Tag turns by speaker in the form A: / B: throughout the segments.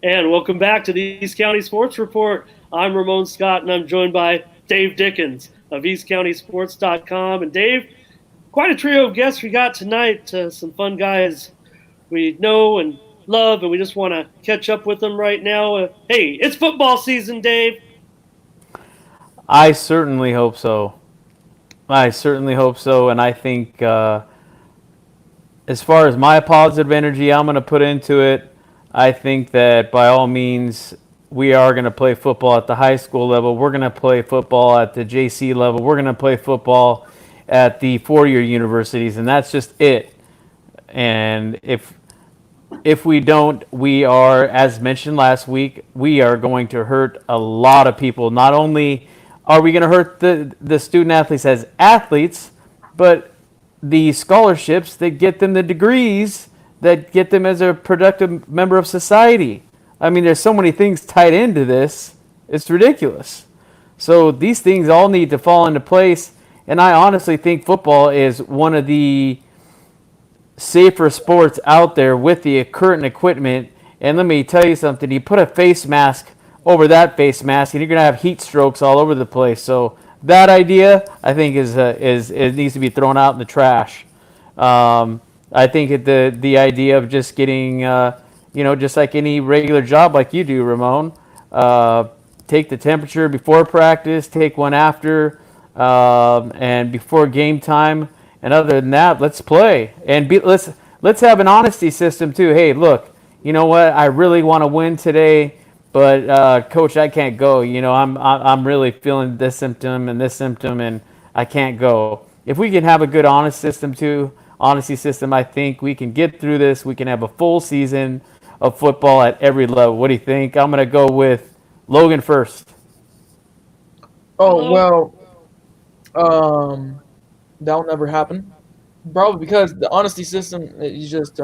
A: And welcome back to the East County Sports Report. I'm Ramon Scott, and I'm joined by Dave Dickens of EastCountySports.com. And Dave, quite a trio of guests we got tonight. Some fun guys we know and love, and we just want to catch up with them right now. Hey, it's football season, Dave.
B: I certainly hope so. I certainly hope so, and I think as far as my positive energy I'm going to put into it, I think that by all means we are going to play football at the high school level. We're going to play football at the JC level. We're going to play football at the four-year universities, and that's just it. And if we don't, we are, as mentioned last week, we are going to hurt a lot of people. Not only are we going to hurt the student athletes as athletes, but the scholarships that get them the degrees that get them as a productive member of society. I mean, there's so many things tied into this. It's ridiculous. So these things all need to fall into place. And I honestly think football is one of the safer sports out there with the current equipment. And let me tell you something, you put a face mask over that face mask and you're going to have heat strokes all over the place. So that idea, I think, is it needs to be thrown out in the trash. I think the idea of just getting, just like any regular job like you do, Ramon, take the temperature before practice, take one after, and before game time. And other than that, let's play and let's have an honesty system too. Hey, look, you know what? I really want to win today, but coach, I can't go. I'm really feeling this symptom, and I can't go. If we can have a good honesty system, I think we can get through this. We can have a full season of football at every level. What do you think? I'm gonna go with Logan first.
C: Oh
A: Hello.
C: well, um, that'll never happen. Probably because the honesty system is just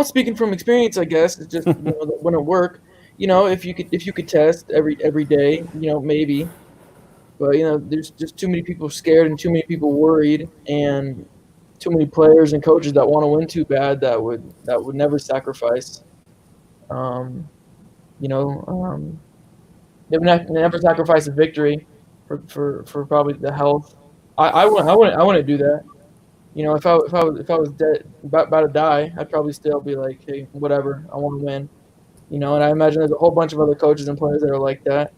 C: speaking from experience, I guess it's just that wouldn't work. If you could test every day, maybe, but there's just too many people scared and too many people worried and too many players and coaches that want to win too bad that would never sacrifice. Um, you know, um, they never sacrifice a victory for probably the health. I wouldn't do that. If I was dead about to die, I'd probably still be like, hey, whatever, I want to win. And I imagine there's a whole bunch of other coaches and players that are like that.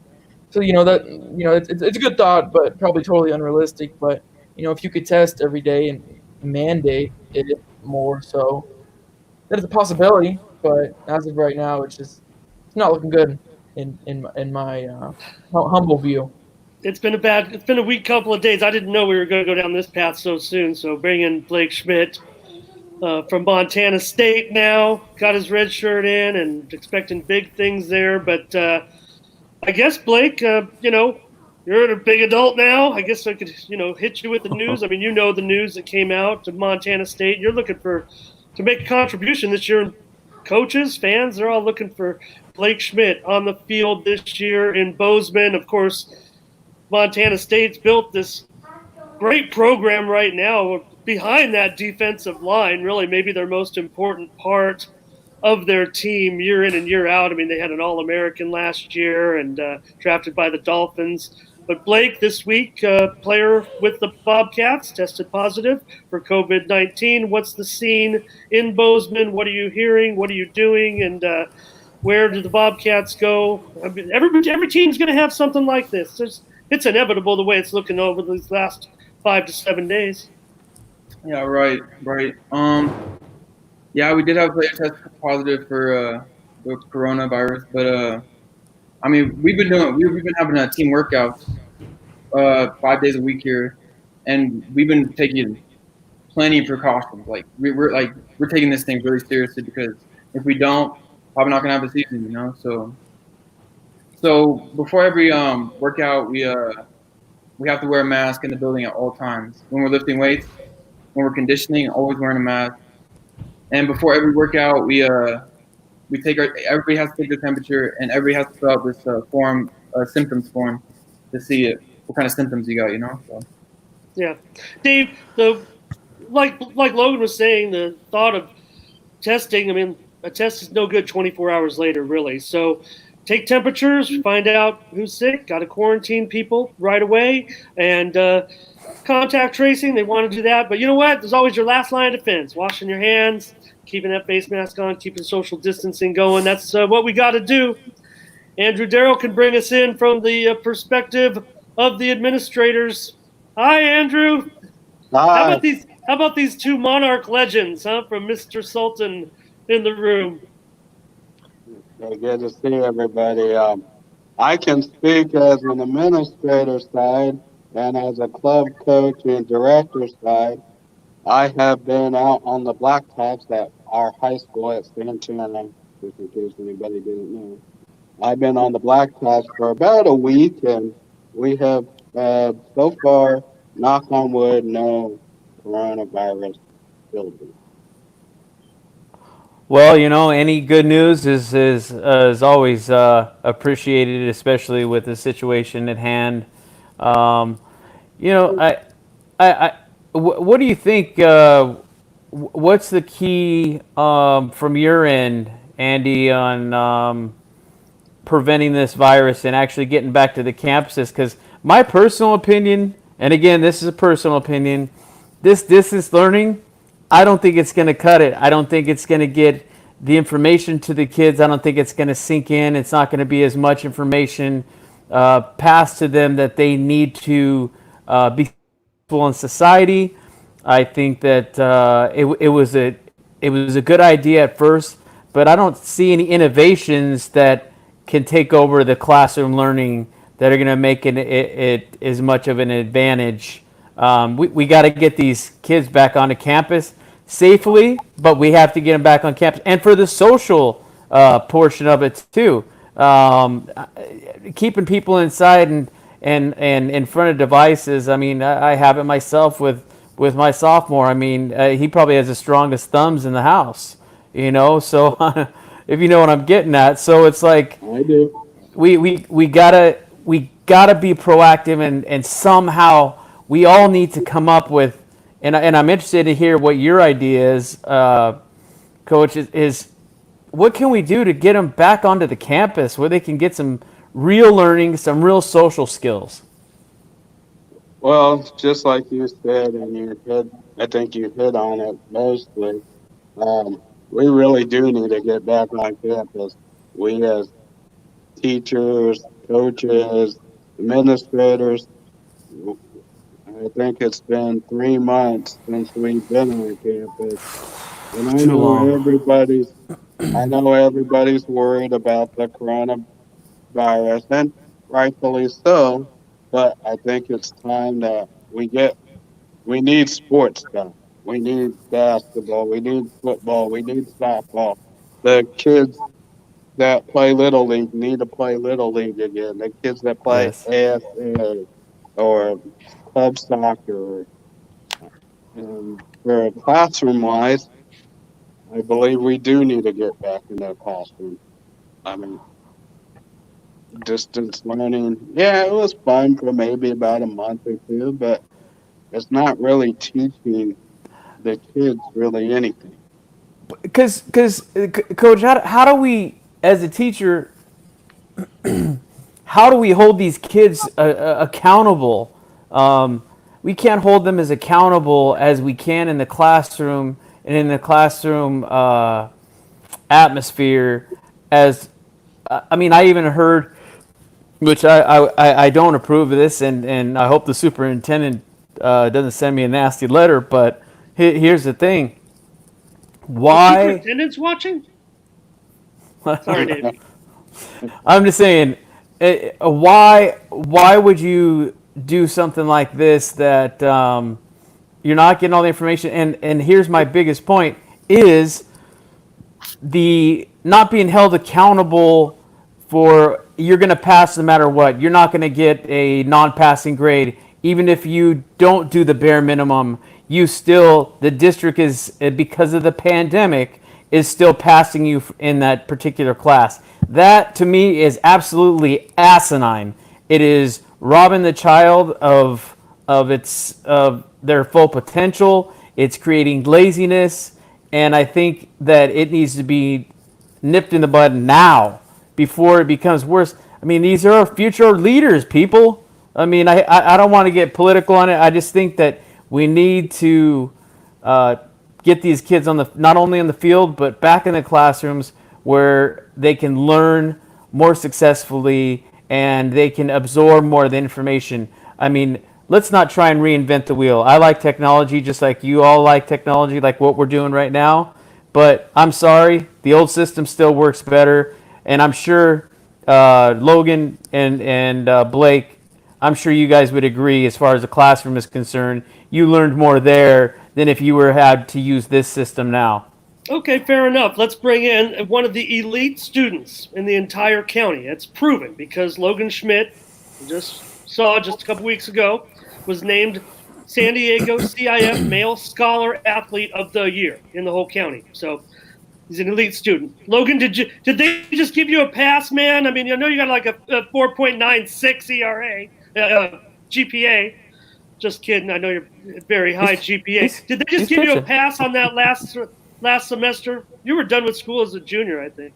C: So it's a good thought, but probably totally unrealistic. But if you could test every day and mandate it more, so that is a possibility. But as of right now, it's not looking good in my humble view.
A: It's been a weak couple of days. I didn't know we were going to go down this path so soon. So bringing Blake Schmidt from Montana State now, got his red shirt in, and expecting big things there. But I guess Blake, you're a big adult now. I guess I could, hit you with the news. I mean, the news that came out of Montana State. You're looking to make a contribution this year. Coaches, fans, they're all looking for Blake Schmidt on the field this year in Bozeman. Of course, Montana State's built this great program right now behind that defensive line, really maybe their most important part of their team year in and year out. I mean, they had an All-American last year and drafted by the Dolphins. But Blake, this week, player with the Bobcats, tested positive for COVID-19. What's the scene in Bozeman? What are you hearing? What are you doing? And where do the Bobcats go? I mean, every team's going to have something like this. It's inevitable the way it's looking over these last 5 to 7 days.
D: Yeah, right, right. Yeah, we did have a player test positive for the coronavirus, but I mean, we've been having team workouts 5 days a week here, and we've been taking plenty of precautions. Like we're taking this thing really seriously because if we don't, probably not gonna have a season. So before every workout, we have to wear a mask in the building at all times. When we're lifting weights, when we're conditioning, always wearing a mask. And before every workout, we take everybody has to take their temperature, and everybody has to fill out this form, symptoms form, to see what kind of symptoms you got. So.
A: Yeah, Dave. Like Logan was saying, the thought of testing. I mean, a test is no good 24 hours later, really. So take temperatures, find out who's sick, got to quarantine people right away, and contact tracing, they want to do that. But you know what? There's always your last line of defense. Washing your hands, keeping that face mask on, keeping social distancing going. That's what we got to do. Andrew Darrell can bring us in from the perspective of the administrators. Hi, Andrew.
E: Hi.
A: How about these two Monarch legends, from Mr. Sultan in the room?
E: Good to see everybody. I can speak as an administrator side and as a club coach and director side. I have been out on the blacktops at our high school at Santana, just in case anybody didn't know. I've been on the blacktops for about a week, and we have so far, knock on wood, no coronavirus building.
B: Well, any good news is always appreciated, especially with the situation at hand. What do you think? What's the key from your end, Andy, on preventing this virus and actually getting back to the campuses? Because my personal opinion, and again, this is a personal opinion, this distance learning, I don't think it's going to cut it. I don't think it's going to get the information to the kids. I don't think it's going to sink in. It's not going to be as much information passed to them that they need to be successful in society. I think that it was a good idea at first, but I don't see any innovations that can take over the classroom learning that are going to make it as much of an advantage. We got to get these kids back onto campus safely, but we have to get them back on campus. And for the social portion of it too, keeping people inside and in front of devices. I mean, I have it myself with my sophomore. I mean, he probably has the strongest thumbs in the house, so if you know what I'm getting at. So it's like,
E: I do.
B: We gotta be proactive, and somehow we all need to come up with, and I'm interested to hear what your idea is, Coach, is what can we do to get them back onto the campus where they can get some real learning, some real social skills?
E: Well, just like you said, and I think you hit on it mostly. We really do need to get back on campus. We as teachers, coaches, administrators, I think it's been 3 months since we've been on campus. And I know everybody's worried about the coronavirus, and rightfully so, but I think it's time that we need sports done. We need basketball, we need football, we need softball. The kids that play Little League need to play Little League again. The kids that play ASA or club soccer. And for classroom-wise, I believe we do need to get back in the classroom. I mean, distance learning, yeah, it was fun for maybe about a month or two, but it's not really teaching the kids really anything.
B: Because Coach, how do we, as a teacher, how do we hold these kids accountable? We can't hold them as accountable as we can in the classroom and in the classroom atmosphere. I even heard, which I don't approve of this, and I hope the superintendent doesn't send me a nasty letter, but here's the thing. Why?
A: The superintendent's watching? Sorry, Dave.
B: I'm just saying, why would you do something like this that you're not getting all the information? And here's my biggest point is the not being held accountable for you're going to pass no matter what. You're not going to get a non-passing grade. Even if you don't do the bare minimum, the district is, because of the pandemic, is still passing you in that particular class. That, to me, is absolutely asinine. It is robbing the child of their full potential. It's creating laziness, and I think that it needs to be nipped in the bud now before it becomes worse. I mean, these are our future leaders, people. I mean, I don't want to get political on it. I just think that we need to get these kids on the not only in the field but back in the classrooms where they can learn more successfully and they can absorb more of the information. I mean, let's not try and reinvent the wheel. I like technology just like you all like technology, like what we're doing right now. But I'm sorry, the old system still works better. And I'm sure Logan and Blake, I'm sure you guys would agree as far as the classroom is concerned. You learned more there than if you were had to use this system now.
A: Okay, fair enough. Let's bring in one of the elite students in the entire county. It's proven because Logan Schmidt, just saw just a couple weeks ago, was named San Diego CIF Male Scholar Athlete of the Year in the whole county. So he's an elite student. Logan, did they just give you a pass, man? I mean, I know you got like a 4.96 ERA, GPA. Just kidding. I know you're very high GPA. Did they just give you a pass on that last semester? You were done with school as a junior, I think.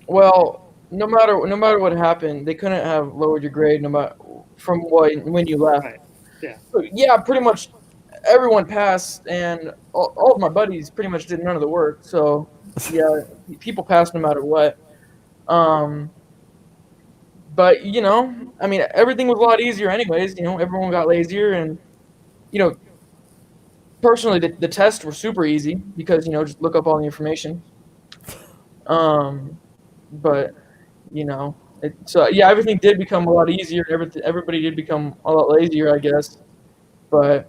C: Well, no matter what happened, they couldn't have lowered your grade no matter from when you left.
A: Right. Yeah.
C: So, yeah, pretty much everyone passed, and all of my buddies pretty much did none of the work. So yeah, people passed no matter what. But you know, I mean, everything was a lot easier anyways. You know, everyone got lazier, and you know, personally, the tests were super easy because just look up all the information. But you know, so yeah, everything did become a lot easier. Everybody did become a lot lazier, I guess. But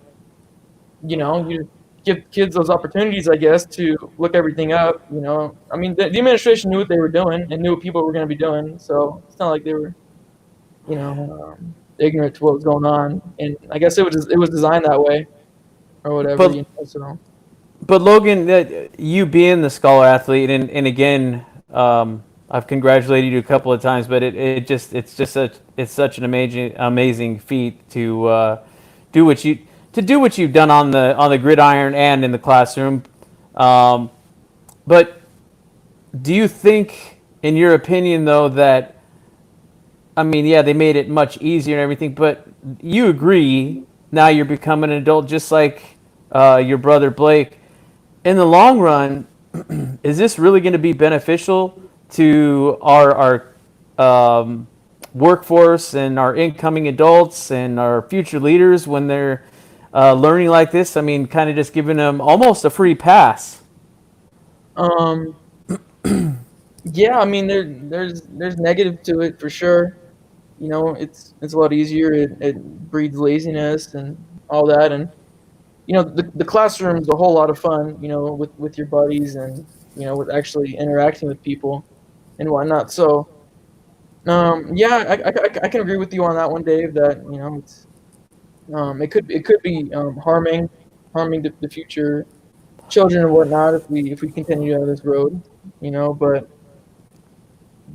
C: you give kids those opportunities, I guess, to look everything up. I mean, the administration knew what they were doing and knew what people were going to be doing. So it's not like they were, ignorant to what was going on. And I guess it was designed that way, or whatever.
B: But Logan, you being the scholar athlete, and again, I've congratulated you a couple of times, but it's such an amazing feat to do what you've done on the gridiron and in the classroom. But do you think, in your opinion, though, that I mean, yeah, they made it much easier and everything, but you agree now you're becoming an adult, just like your brother Blake. In the long run, is this really going to be beneficial to our workforce and our incoming adults and our future leaders when they're learning like this? I mean, kind of just giving them almost a free pass.
C: Yeah, I mean, there's negative to it for sure. It's a lot easier. It breeds laziness and all that, and the classroom is a whole lot of fun. With your buddies and with actually interacting with people and whatnot. So, yeah, I can agree with you on that one, Dave. That it's it could be harming the future children and whatnot if we continue down this road. But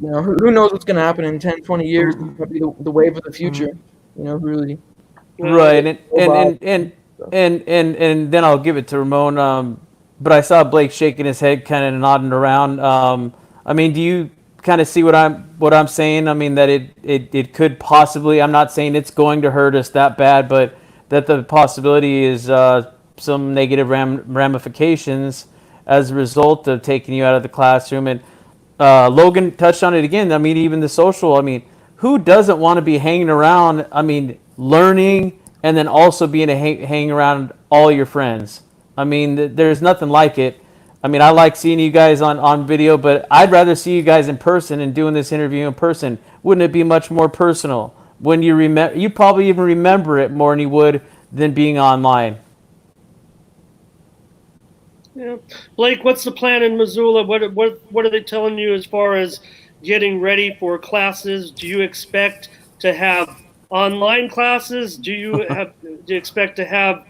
C: who knows what's going to happen in 10, 20 years? It's probably the wave of the future. Really.
B: Right, and then I'll give it to Ramon. But I saw Blake shaking his head, kind of nodding around. I mean, do you kind of see what I'm saying? I mean, that it could possibly. I'm not saying it's going to hurt us that bad, but that the possibility is some negative ramifications as a result of taking you out of the classroom. And Logan touched on it again. I mean, even the social. I mean, who doesn't want to be hanging around? I mean, learning and then also being hang around all your friends. I mean, there's nothing like it. I mean, I like seeing you guys on video, but I'd rather see you guys in person and doing this interview in person. Wouldn't it be much more personal? When you probably even remember it more than you would than being online.
A: Yeah, Blake, what's the plan in Missoula? What are they telling you as far as getting ready for classes? Do you expect to have online classes? Do you expect to have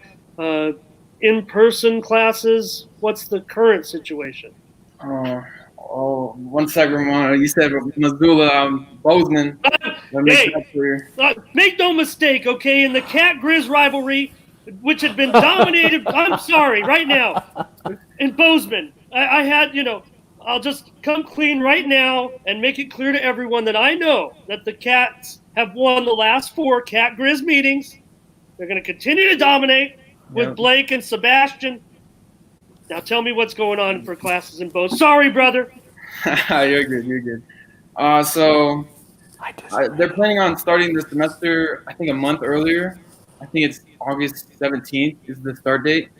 A: in-person classes? What's the current situation?
D: One second, you said Missoula, Bozeman.
A: Make no mistake, okay? In the Cat Grizz rivalry, which had been dominated, I'm sorry, right now, in Bozeman, I had, I'll just come clean right now and make it clear to everyone that I know that the Cats have won the last 4 Cat Grizz meetings. They're going to continue to dominate with Blake and Sebastian. Now tell me what's going on for classes in both. Sorry, brother.
D: You're good. You're good. So they're planning on starting the semester, I think, a month earlier. I think it's August 17th is the start date.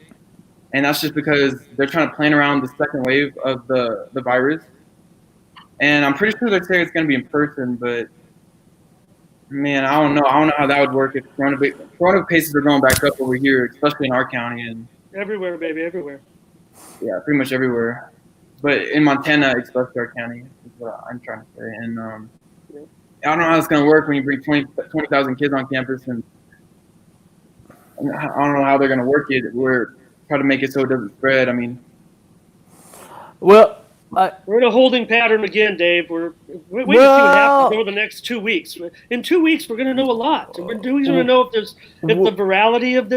D: And that's just because they're trying to plan around the second wave of the virus. And I'm pretty sure they're saying it's going to be in person, but man, I don't know. I don't know how that would work if corona cases are going back up over here, especially in our county and
A: everywhere, baby, everywhere.
D: Yeah, pretty much everywhere. But in Montana, especially our county, is what I'm trying to say. And I don't know how it's going to work when you bring 20,000 kids on campus, and I don't know how they're going to work it. We're trying to make it so it doesn't spread. I mean,
B: well.
A: We're in a holding pattern again, Dave. We're waiting to see what happens over the next 2 weeks. In 2 weeks, we're going to know a lot. We're going to know if the virality of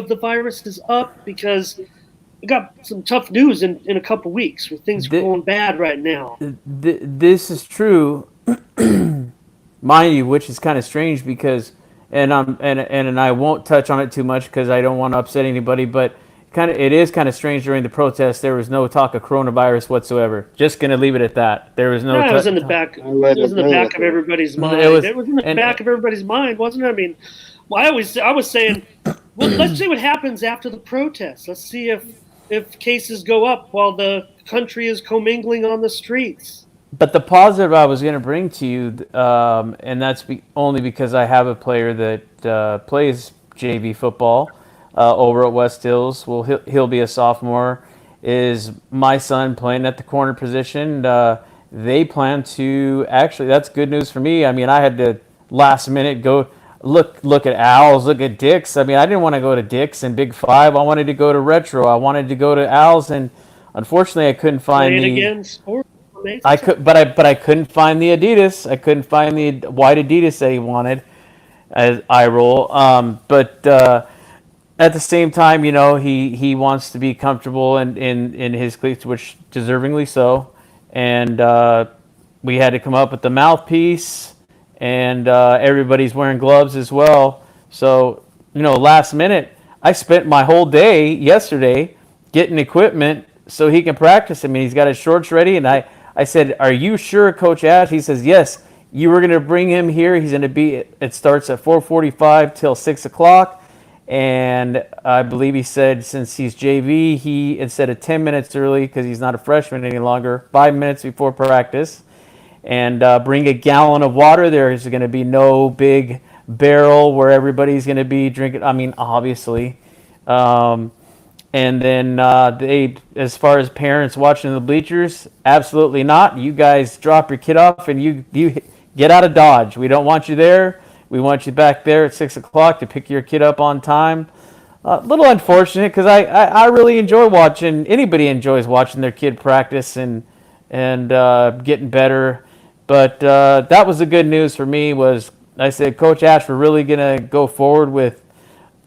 A: the virus is up, because we got some tough news in a couple weeks where things are going bad right now.
B: This is true, mind you, which is kind of strange because, and I won't touch on it too much because I don't want to upset anybody, but. It is kind of strange during the protest. There was no talk of coronavirus whatsoever. Just going to leave it at that. There was no.
A: It was in the back. It was in the back of everybody's mind. It was in the back of everybody's mind, wasn't it? I mean, I was saying, well, let's see what happens after the protest. Let's see if cases go up while the country is commingling on the streets.
B: But the positive I was going to bring to you, and that's only because I have a player that plays JV football. Over at West Hills, well, he'll be a sophomore. Is my son playing at the corner position? They plan to actually. That's good news for me. I mean, I had to last minute go look at Owls, look at Dick's. I mean, I didn't want to go to Dick's and Big Five. I wanted to go to Retro. I wanted to go to Owls, and unfortunately, I couldn't find I couldn't find the Adidas. I couldn't find the white Adidas that he wanted. As I roll, at the same time, he wants to be comfortable in his cleats, which deservingly so. And we had to come up with the mouthpiece, and everybody's wearing gloves as well. So, last minute, I spent my whole day yesterday getting equipment so he can practice. I mean, he's got his shorts ready, and I said, "Are you sure, Coach Ash?" He says, "Yes. You were going to bring him here. He's going to be. It starts at 4:45 till 6 o'clock." And I believe he said since he's JV, he, instead of 10 minutes early, because he's not a freshman any longer, 5 minutes before practice, and bring a gallon of water. There's going to be no big barrel where everybody's going to be drinking. I mean, obviously. And then as far as parents watching the bleachers, absolutely not. You guys drop your kid off and you get out of Dodge. We don't want you there. We want you back there at 6 o'clock to pick your kid up on time. A little unfortunate because I really enjoy watching. Anybody enjoys watching their kid practice and getting better. But that was the good news for me. Was I said, Coach Ash, we're really gonna go forward with.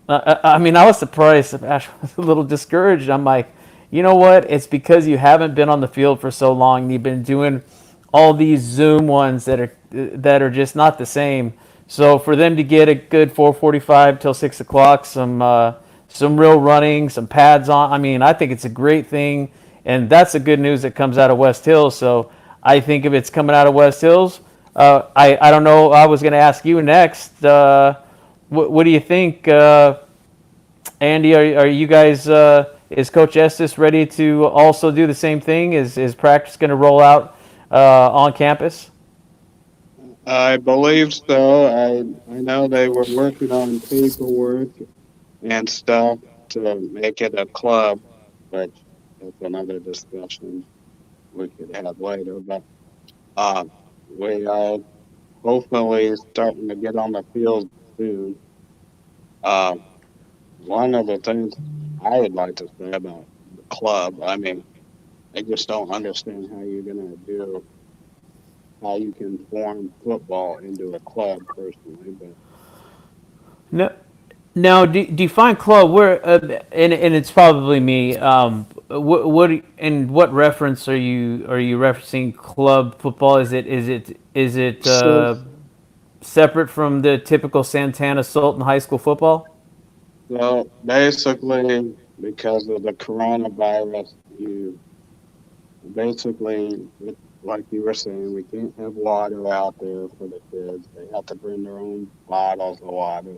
B: I mean, I was surprised. Ash was a little discouraged. I'm like, you know what? It's because you haven't been on the field for so long. You've been doing all these Zoom ones that are just not the same. So for them to get a good 4:45 till 6 o'clock, some real running, some pads on. I mean, I think it's a great thing, and that's the good news that comes out of West Hills. So I think if it's coming out of West Hills, I don't know. I was going to ask you next. What do you think, Andy? Are you guys? Is Coach Estes ready to also do the same thing? Is practice going to roll out on campus?
E: I believe so. I know they were working on paperwork and stuff to make it a club, which is another discussion we could have later. But we are hopefully starting to get on the field soon. One of the things I would like to say about the club, I mean, I just don't understand how you're gonna do. How you can form football into a club, personally, but
B: no. Now, do you find club where and it's probably me? what in what reference are you referencing club football? Is it
E: So,
B: separate from the typical Santana Sultan high school football?
E: so basically, because of the coronavirus, you basically, like you were saying, we can't have water out there for the kids. They have to bring their own bottles of water.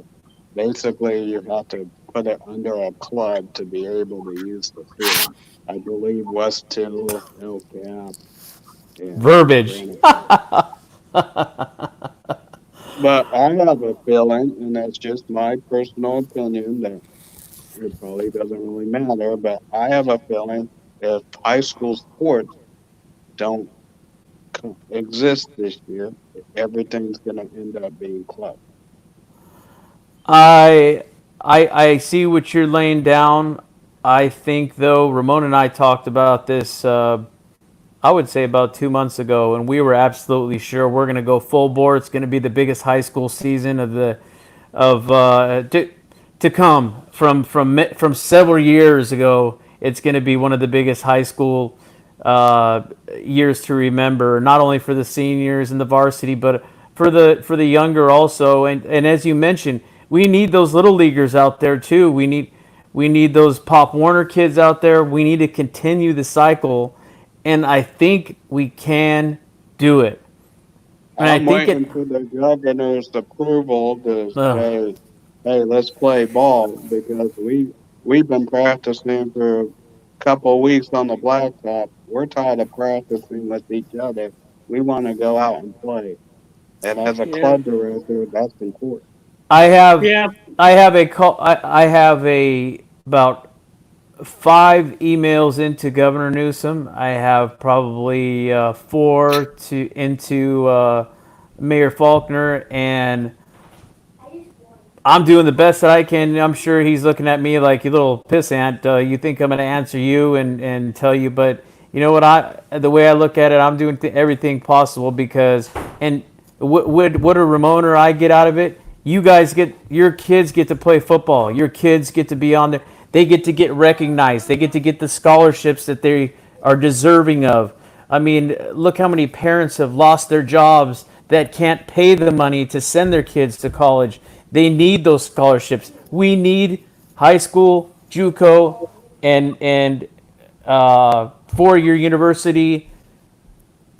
E: Basically, you have to put it under a club to be able to use the field. I believe West Hill, El Cap, and
B: Verbiage.
E: Granite. But I have a feeling, and that's just my personal opinion, that it probably doesn't really matter, but I have a feeling if high school sports don't exist this year, everything's going to end up being club.
B: I see what you're laying down. I think though Ramon and I talked about this. I would say about 2 months ago, and we were absolutely sure we're going to go full bore. It's going to be the biggest high school season to come from several years ago. It's going to be one of the biggest high school years to remember, not only for the seniors and the varsity, but for the younger also. And as you mentioned, we need those little leaguers out there too. We need those Pop Warner kids out there. We need to continue the cycle, and I think we can do it. And
E: I'm
B: I think
E: waiting for the governor's approval to
B: Ugh.
E: say, "Hey, let's play ball," because we've been practicing for a couple of weeks on the blacktop. We're tired of practicing with each other. We want to go out and play. And as a
A: Yeah,
E: club director, that's important.
B: I have
A: yeah,
B: I have a call. I have a about 5 emails into Governor Newsom. I have probably four to into Mayor Faulkner, and I'm doing the best that I can. I'm sure he's looking at me like, you little pissant. You think I'm going to answer you and tell you, but you know what? The way I look at it, I'm doing everything possible because, and what do Ramon or I get out of it? Your kids get to play football. Your kids get to be on there. They get to get recognized. They get to get the scholarships that they are deserving of. I mean, look how many parents have lost their jobs that can't pay the money to send their kids to college. They need those scholarships. We need high school, JUCO, and 4-year university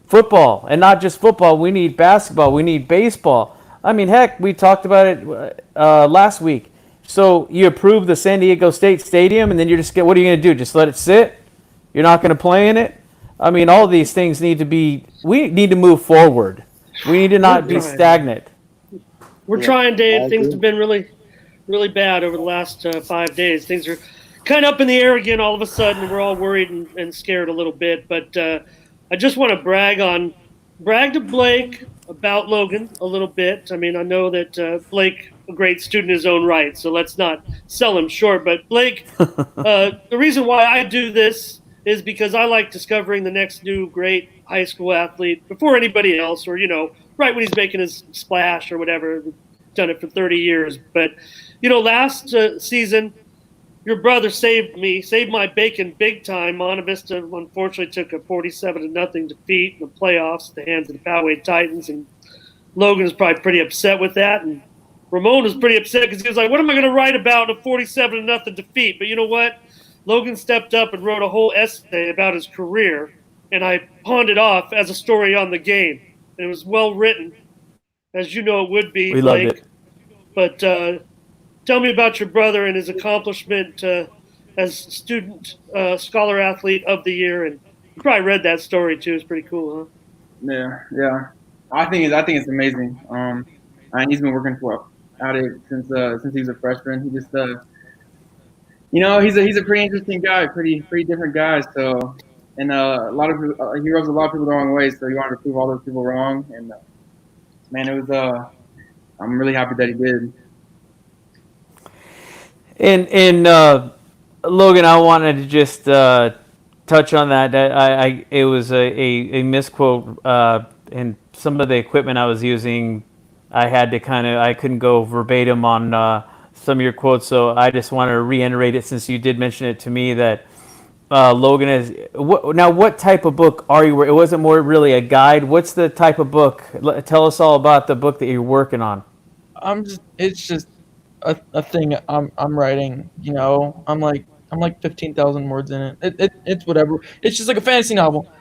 B: football, and not just football. We need basketball. We need baseball. I mean, heck, we talked about it last week. So you approve the San Diego State Stadium, and then what are you going to do? Just let it sit? You're not going to play in it? I mean, all these things we need to move forward. We need to not be stagnant.
A: we're
E: Yeah,
A: trying,
E: I
A: Dave. Things have
E: agree.
A: been really, really bad over the last 5 days. Things are kind of up in the air again all of a sudden. We're all worried and scared a little bit. But I just want to brag to Blake about Logan a little bit. I mean, I know that Blake, a great student in his own right, so let's not sell him short. But Blake, the reason why I do this is because I like discovering the next new great high school athlete before anybody else, or right when he's making his splash or whatever. Done it for 30 years, but last season, your brother saved my bacon big time. Monta Vista unfortunately took a 47-0 defeat in the playoffs at the hands of the Poway Titans, and Logan is probably pretty upset with that, and Ramon was pretty upset because he was like, "What am I going to write about a 47-0 defeat?" But you know what? Logan stepped up and wrote a whole essay about his career, and I pawned it off as a story on the game. And it was well written, as you know it would be,
B: We loved
A: Blake.
B: it.
A: But tell me about your brother and his accomplishment as student scholar athlete of the year. And you probably read that story too. It's pretty cool, huh?
D: Yeah. I think it's amazing. And he's been working at it since he was a freshman. He just he's a pretty interesting guy, pretty different guy. So, and a lot of he rubs a lot of people the wrong way. So he wanted to prove all those people wrong. And man, it was I'm really happy that he did.
B: And Logan, I wanted to just touch on that. It was a misquote, and some of the equipment I was using, I had to I couldn't go verbatim on some of your quotes, so I just wanted to reiterate it since you did mention it to me that Logan, is what type of book are you? It wasn't more really a guide. What's the type of book? Tell us all about the book that you're working on.
C: It's just a thing I'm writing. I'm like 15,000 words in it. It's whatever. It's just like a fantasy novel.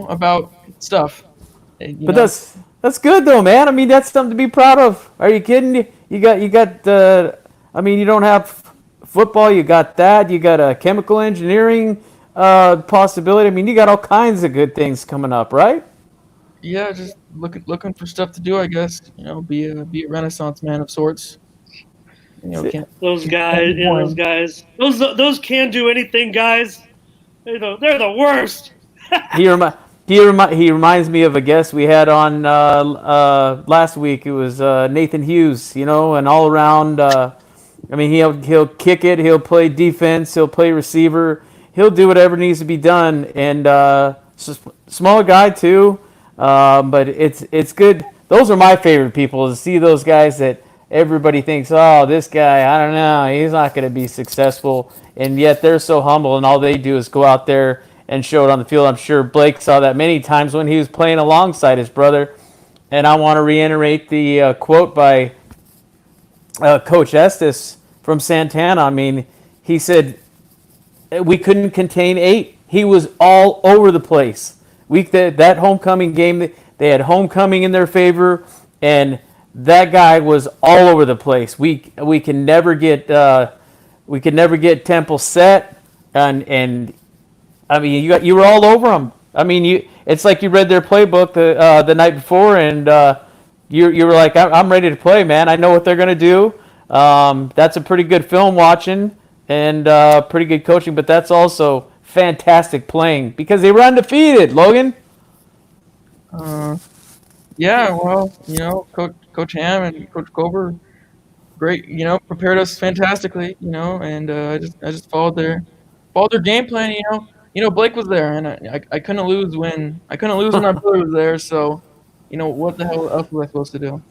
C: About stuff.
B: But that's good though, man. I mean, that's something to be proud of. Are you kidding? You got. I mean, you don't have football. You got that. You got a chemical engineering possibility. I mean, you got all kinds of good things coming up, right?
C: Yeah, just looking for stuff to do. I guess be a Renaissance man of sorts.
A: Those guys, those can do anything guys. They're the worst.
B: He reminds me of a guest we had on last week. It was Nathan Hughes, and all around. I mean, he'll kick it. He'll play defense. He'll play receiver. He'll do whatever needs to be done. And small guy too, but it's good. Those are my favorite people, to see those guys that everybody thinks, oh, this guy, I don't know, he's not going to be successful, and yet they're so humble, and all they do is go out there and show it on the field. I'm sure Blake saw that many times when he was playing alongside his brother. And I want to reiterate the quote by Coach Estes from Santana. I mean, he said, we couldn't contain 8. He was all over the place. That homecoming game, they had homecoming in their favor, and that guy was all over the place. We can never get Temple set, and I mean, you were all over them. I mean, it's like you read their playbook the night before, and you were like, I'm ready to play, man. I know what they're gonna do. That's a pretty good film watching, and pretty good coaching, but that's also fantastic playing because they were undefeated. Logan.
C: Yeah, well, Coach Ham and Coach Cover, great, prepared us fantastically, and I just followed their game plan, Blake was there, and I couldn't lose when my brother was there. So, what the hell else was I supposed to do?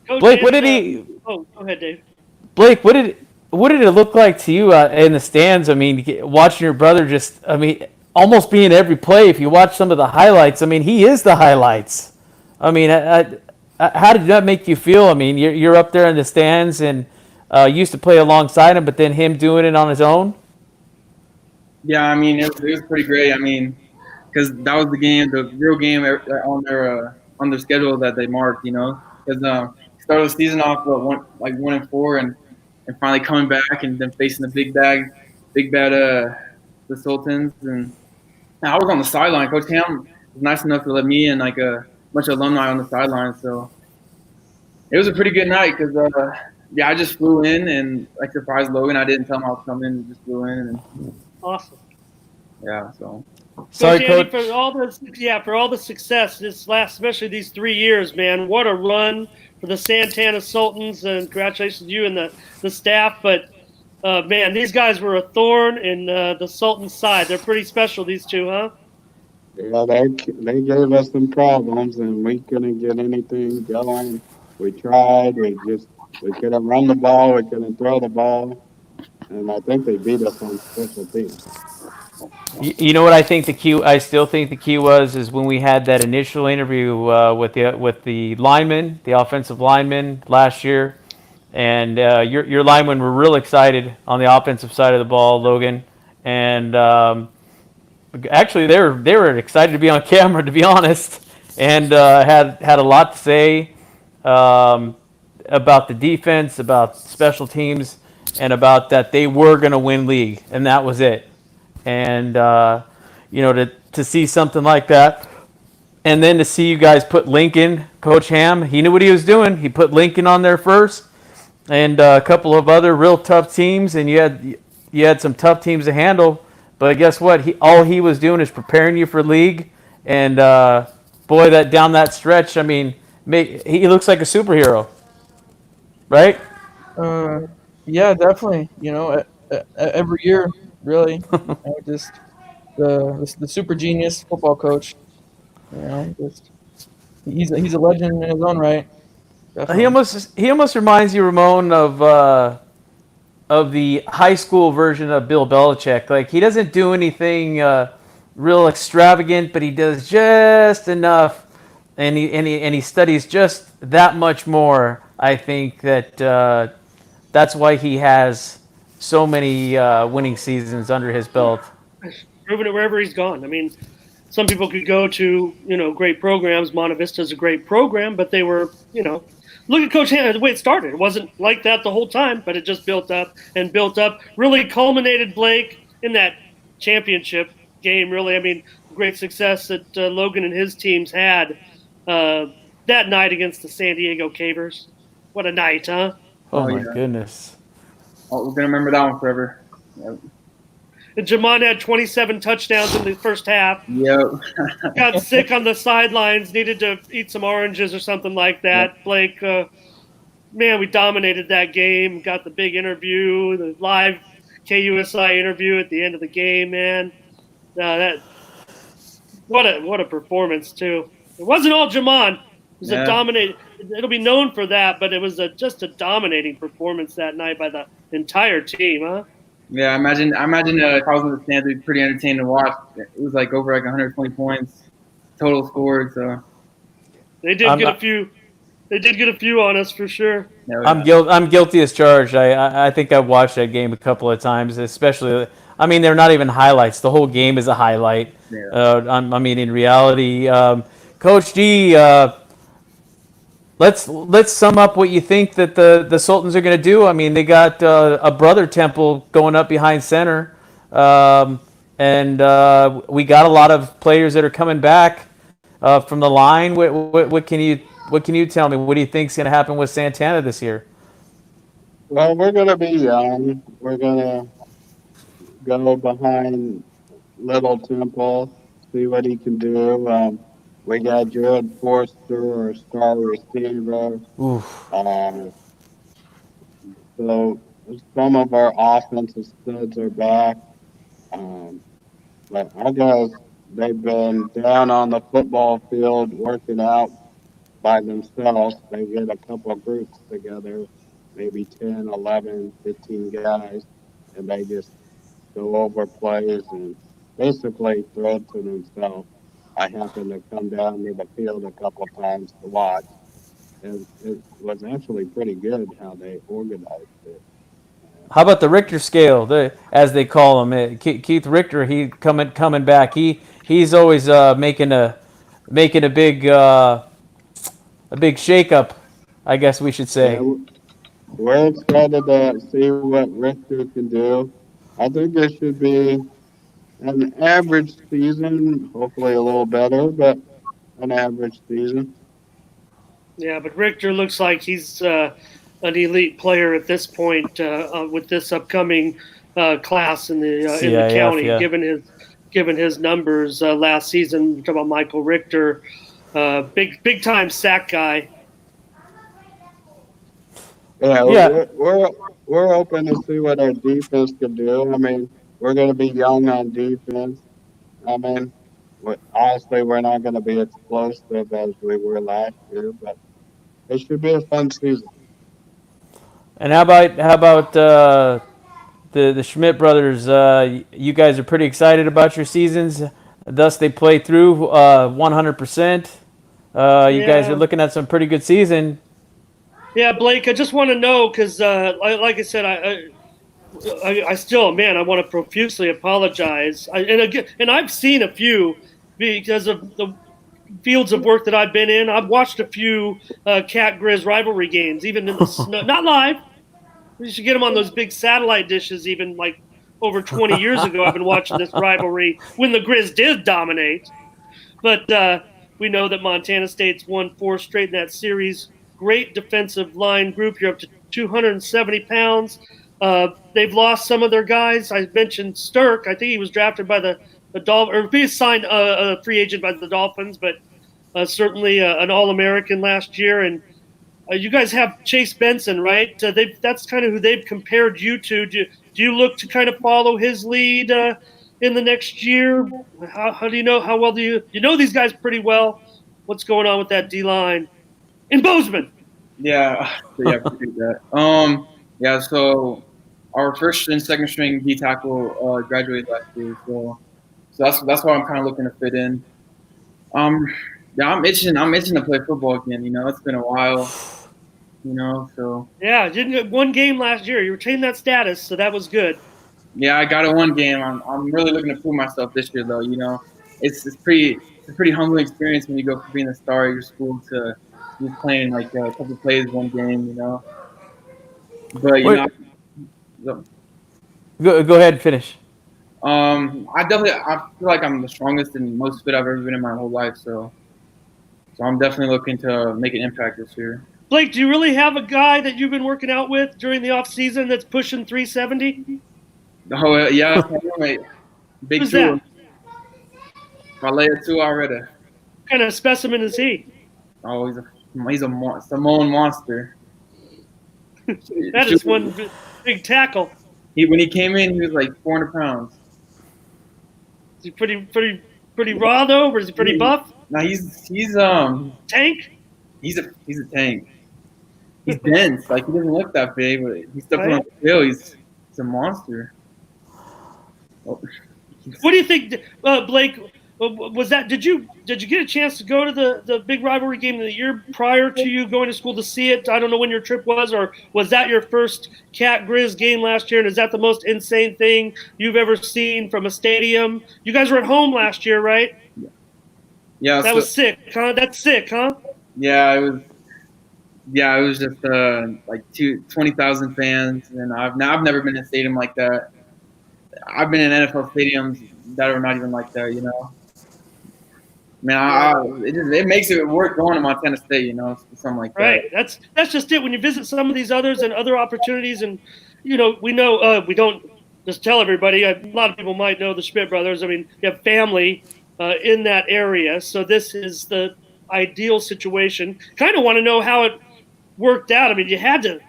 A: Coach
B: Blake, what
A: Andrew-
B: did he?
A: Oh, go ahead, Dave.
B: Blake, what did it look like to you in the stands? I mean, watching your brother almost be in every play. If you watch some of the highlights, I mean, he is the highlights. I mean, how did that make you feel? I mean, you're up there in the stands and used to play alongside him, but then him doing it on his own.
D: Yeah, I mean, it was pretty great. I mean, because that was the real game on their schedule that they marked. Because started the season off 1-4, and finally coming back and then facing the big bad the Sultans. And I was on the sideline. Coach Ham was nice enough to let me and like a bunch of alumni on the sideline. So it was a pretty good night because I just flew in and surprised Logan. I didn't tell him I was coming. Just flew in and.
A: Awesome.
D: Yeah, so.
B: Sorry,
A: Andy,
B: Coach.
A: for all the success especially these 3 years, man. What a run for the Santana Sultans, and congratulations to you and the staff. But man, these guys were a thorn in the Sultans' side. They're pretty special, these two, huh?
E: Yeah, they gave us some problems, and we couldn't get anything going. We tried. We couldn't run the ball. We couldn't throw the ball. And I think they beat us on special teams.
B: You know what I think the key? I still think the key is when we had that initial interview with the linemen, the offensive linemen last year, and your linemen were real excited on the offensive side of the ball, Logan, and actually they were excited to be on camera, to be honest, and had a lot to say about the defense, about special teams, and about that they were going to win league, and that was it. And to see something like that, and then to see you guys put Lincoln, Coach Ham, he knew what he was doing. He put Lincoln on there first, and a couple of other real tough teams, and you had some tough teams to handle. But guess what? All he was doing is preparing you for league, and boy, that down that stretch, I mean, he looks like a superhero, right?
C: Yeah, definitely. Every year, really. Just the super genius football coach. He's a legend in his own right. Definitely.
B: He almost reminds you, Ramon, of of the high school version of Bill Belichick. Like, he doesn't do anything real extravagant, but he does just enough, and he studies just that much more. I think that that's why he has so many winning seasons under his belt.
A: Proven it wherever he's gone. I mean, some people could go to, great programs. Monte Vista's a great program, but they were, look at Coach Hanna, the way it started. It wasn't like that the whole time, but it just built up and built up. Really culminated, Blake, in that championship game, really. I mean, great success that Logan and his teams had that night against the San Diego Cavers. What a night, huh?
B: Oh my goodness.
D: Oh, we're going to remember that one forever. Yep.
A: And Jamon had 27 touchdowns in the first half.
D: Yep.
A: Got sick on the sidelines, needed to eat some oranges or something like that. Yep. Blake, man, we dominated that game. Got the big interview, the live KUSI interview at the end of the game, man. What a performance, too. It wasn't all Jamon. It was a dominating. It'll be known for that, but it was just a dominating performance that night by the entire team, huh?
D: Yeah, I imagine if I was in the stands, it'd be pretty entertaining to watch. It was like over 120 points total scored. So
A: they did get a few. They did get a few on us for sure.
D: Yeah,
B: I'm guilty as charged. I think I've watched that game a couple of times, especially. I mean, they're not even highlights. The whole game is a highlight. Yeah. I mean, in reality, Coach D. Let's sum up what you think that the Sultans are going to do. I mean, they got a brother temple going up behind center, and we got a lot of players that are coming back from the line. What can you tell me? What do you think is going to happen with Santana this year?
E: Well, we're going to be young. We're going to go behind Little Temple, see what he can do. We got Jared Forster, our star receiver. So some of our offensive studs are back. But our guys, they've been down on the football field working out by themselves. They get a couple of groups together, maybe 10, 11, 15 guys, and they just go over plays and basically throw it to themselves. I happened to come down to the field a couple of times to watch, and it was actually pretty good how they organized it.
B: How about the Richter scale, as they call him? Keith Richter, he coming back. He's always making a big shakeup, I guess we should say.
E: Yeah, we're excited to see what Richter can do. I think it should be an average season, hopefully a little better, but an average season.
A: Yeah, but Richter looks like he's an elite player at this point with this upcoming class in the county. Yeah. Given his numbers last season, talk about Michael Richter, big time sack guy.
E: Yeah. We're open to see what our defense can do. I mean, we're going to be young on defense. I mean, honestly, we're not going to be explosive as we were last year, but it should be a fun season.
B: And how about the Schmidt brothers? You guys are pretty excited about your seasons. Thus, they play through 100%. You guys are looking at some pretty good season.
A: Yeah, Blake, I just want to know because, like I said, I still, man, I want to profusely apologize. And I've seen a few because of the fields of work that I've been in. I've watched a few Cat Grizz rivalry games, even in the snow, not live. We should get them on those big satellite dishes. Even like over 20 years ago, I've been watching this rivalry when the Grizz did dominate. But we know that Montana State's won 4 straight in that series. Great defensive line group. You're up to 270 pounds. They've lost some of their guys. I mentioned Stirk. I think he was drafted by the Dolphins, or he signed a free agent by the Dolphins, but certainly an All-American last year. And you guys have Chase Benson, right? That's kind of who they've compared you to. Do you look to kind of follow his lead in the next year? How do you know? How well do you know these guys pretty well? What's going on with that D-line? In Bozeman.
D: Yeah, appreciate that. So our first and second string D tackle graduated last year, so that's why I'm kind of looking to fit in. Yeah, I'm itching to play football again. It's been a while. So
A: Yeah, didn't get one game last year. You retained that status, so that was good.
D: yeah, I got it one game. I'm really looking to prove myself this year, though. It's a pretty humbling experience when you go from being the star of your school to just playing like a couple plays one game. But
B: Wait,
D: so,
B: go ahead and finish.
D: I feel like I'm the strongest and most fit I've ever been in my whole life. So I'm definitely looking to make an impact this year.
A: Blake, do you really have a guy that you've been working out with during the off season that's pushing 370?
D: Oh yeah, that's my roommate, Big
A: Who's
D: Two.
A: that?
D: Valea Two already.
A: What kind of specimen is he?
D: Oh, he's a Samoan monster.
A: That is one big tackle.
D: When he came in, he was like 400 pounds.
A: Is he pretty raw though, or is he pretty buff?
D: No, he's
A: Tank?
D: he's a tank. He's dense. Like he doesn't look that big, but he's definitely on the field. He's a monster. Oh.
A: What do you think, Blake? Was that? Did you get a chance to go to the big rivalry game the year prior to you going to school to see it? I don't know when your trip was, or was that your first Cat Grizz game last year? And is that the most insane thing you've ever seen from a stadium? You guys were at home last year, right?
D: Yeah,
A: that was sick, huh? That's sick, huh?
D: Yeah, it was. Yeah, it was just like 20,000 fans, and I've never been in a stadium like that. I've been in NFL stadiums that are not even like that. Man, it makes it worth going to Montana State, something like that.
A: Right. That's just it. When you visit some of these others and other opportunities, and we know we don't just tell everybody. A lot of people might know the Schmidt brothers. I mean, you have family in that area, so this is the ideal situation. Kind of want to know how it worked out. I mean, you had to,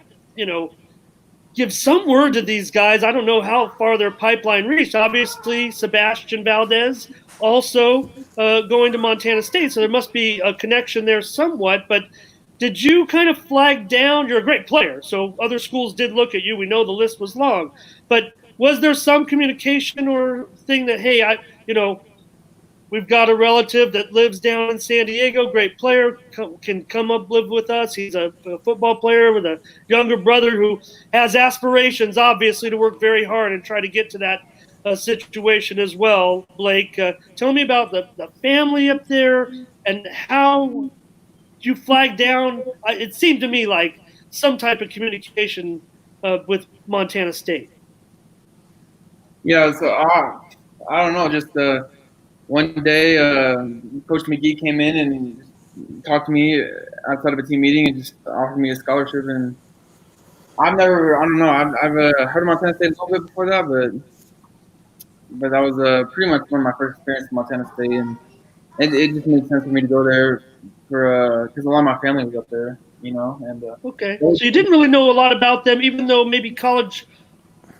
A: give some word to these guys. I don't know how far their pipeline reached. Obviously, Sebastian Valdez also going to Montana State, so there must be a connection there somewhat. But did you kind of flag down? You're a great player, so other schools did look at you. We know the list was long. But was there some communication or thing that, hey, we've got a relative that lives down in San Diego, great player, can come up live with us. He's a football player with a younger brother who has aspirations, obviously, to work very hard and try to get to that situation as well. Blake, tell me about the family up there and how you flagged down. It seemed to me like some type of communication with Montana State.
D: Yeah, so I don't know, just one day, Coach McGee came in and talked to me outside of a team meeting and just offered me a scholarship. And I've heard of Montana State a little bit before that, but that was pretty much one of my first experiences in Montana State, and it just made sense for me to go there because a lot of my family was up there, And
A: okay, so you didn't really know a lot about them, even though maybe college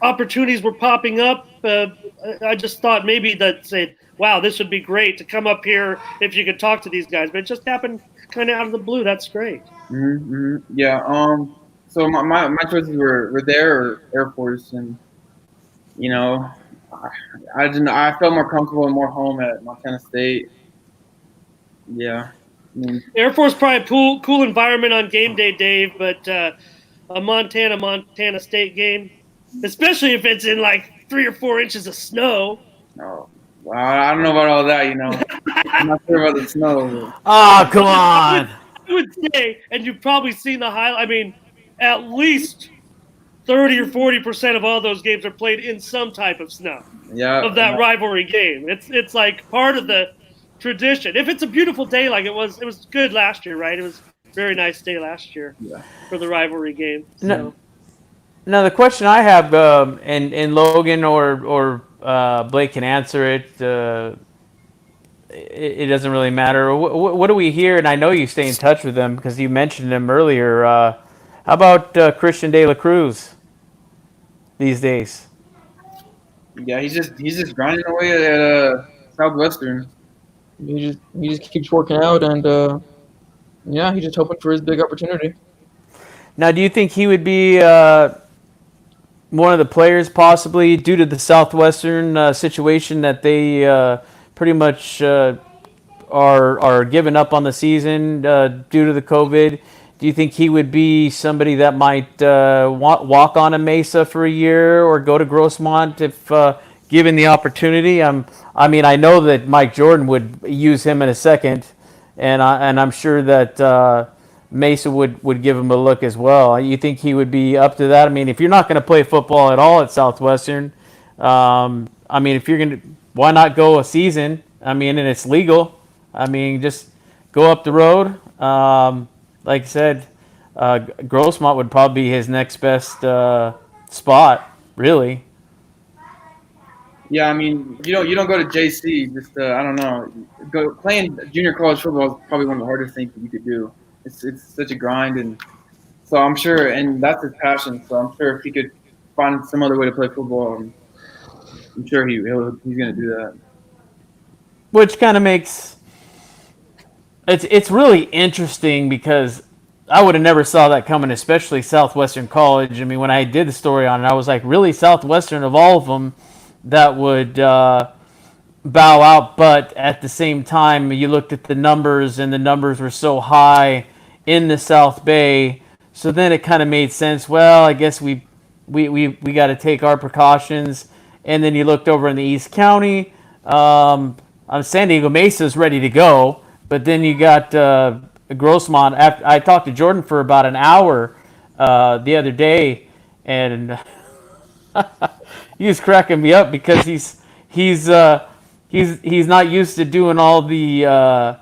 A: opportunities were popping up. I just thought maybe that say, wow, this would be great to come up here if you could talk to these guys. But it just happened kind of out of the blue. That's great.
D: Mm-hmm. Yeah. So my choices were there or Air Force, and I felt more comfortable and more home at Montana State. Yeah.
A: Air Force probably a cool environment on game day, Dave. But a Montana State game, especially if it's in like 3 or 4 inches of snow.
D: Oh, well, I don't know about all that, I'm not sure about the snow.
B: Oh, come on.
A: I would say, and you've probably seen the highlight. I mean, at least 30 or 40% of all those games are played in some type of snow.
D: Yeah.
A: Of that rivalry game. It's like part of the tradition. If it's a beautiful day like it was good last year, right? It was a very nice day last year for the rivalry game. So.
B: Now the question I have, and Logan or Blake can answer it. It doesn't really matter. What do we hear? And I know you stay in touch with them because you mentioned him earlier. How about Christian De La Cruz these days?
D: Yeah, he's just grinding away at Southwestern.
C: He just keeps working out, and he's just hoping for his big opportunity.
B: Now, do you think he would be one of the players possibly due to the Southwestern situation that they pretty much are giving up on the season due to the COVID. Do you think he would be somebody that might walk on a Mesa for a year or go to Grossmont if given the opportunity? I mean, I know that Mike Jordan would use him in a second, and I'm sure that Mesa would give him a look as well. You think he would be up to that? I mean, if you're not going to play football at all at Southwestern, I mean, if you're going to, why not go a season? I mean, and it's legal. I mean, just go up the road. Like I said, Grossmont would probably be his next best spot, really.
D: Yeah, I mean, you don't go to JC. Just I don't know. Playing junior college football is probably one of the hardest things that you could do. It's such a grind, and so I'm sure, and that's his passion. So I'm sure if he could find some other way to play football, I'm sure he's gonna do that.
B: Which kind of makes it's really interesting because I would have never saw that coming, especially Southwestern College. I mean, when I did the story on it, I was like, really, Southwestern of all of them that would bow out. But at the same time, you looked at the numbers, and the numbers were so high in the South Bay. So then it kind of made sense. Well, I guess we got to take our precautions. And then you looked over in the East County. San Diego Mesa is ready to go, but then you got Grossmont. I talked to Jordan for about an hour the other day, and he was cracking me up because he's not used to doing all the